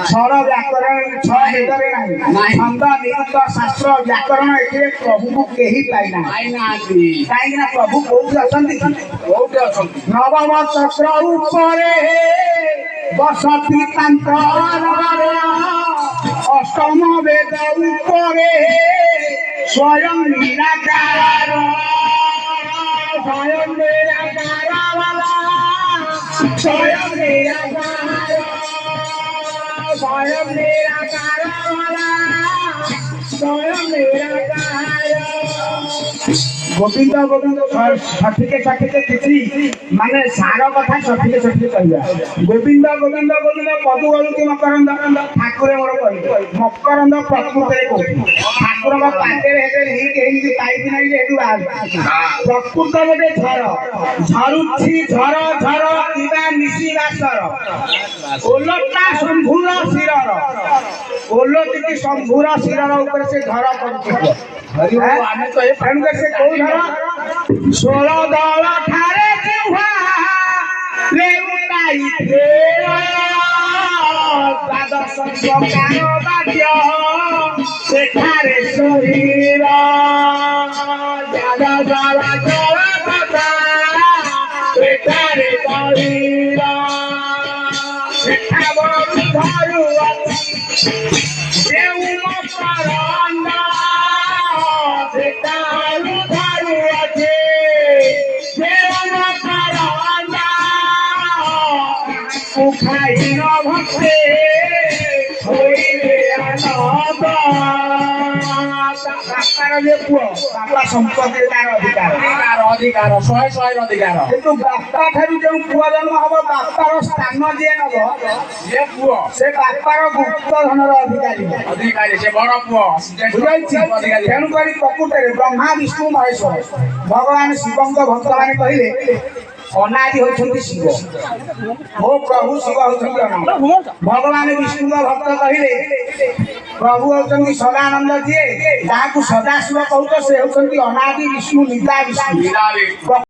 स्वर व्याकरण छेदरे नहीं छंद निरुक्त शास्त्र व्याकरण ए प्रभु को केही पाइना कहीं ना प्रभु कोउठी अछंती नवम चक्र ऊपरे बसती तंत्र अष्टम वेद ऊपरे स्वयं निराकार स्वयं निराकार स्वयं निराकार स्वयं निराकार स्वयं निराकार गोविंद गोविंद सठिके सठिके किसी माने सार कथा सठिके सठिके कहवा गोविंद गोविंद गोविंद पदु गलुति मकरंद ठाकुर मोर कहि मकरंद प्रकृति को ठाकुर का पाटे हेते नहीं केही पाइबी नहीं जे हेतु बाहर प्रकृत गोटे झर झरुछि झर झर इबा मिसिबा सर ओलटा शंभुर शिरर ओलटी शंभुर शिरर ऊपर से झर पड़छि आमे तो ए फ्रेंड से कोई धरा 16 दल ठारे जिह्वा ले उठाई फेरा द्वादश प्रकार वाक्य सेठारे शरीर जादा जादा जला कथा सेठारे शरीर सेठा बड़ धरू देउ मकरंद खाई न भक्ते बापा संपत्ति तार अधिकार अधिकार शहे शहे अधिकार किंतु बापा ठारू जो पुआ जन्म हम बापार स्थान जी नब ये पुओ से बापार गुप्त धनर अधिकारी अधिकारी से बड़ पुओ तेणुक प्रकृत ब्रह्मा विष्णु महेश्वर भगवान शिव भक्त मैंने कहले अनादि होती शिव मो प्रभु शिव होती अनादि भगवान विष्णु भक्त कहले प्रभु होती सदानंद जी जहाँ को सदाशिव कहते से होती अनादि विष्णु निदा विष्णु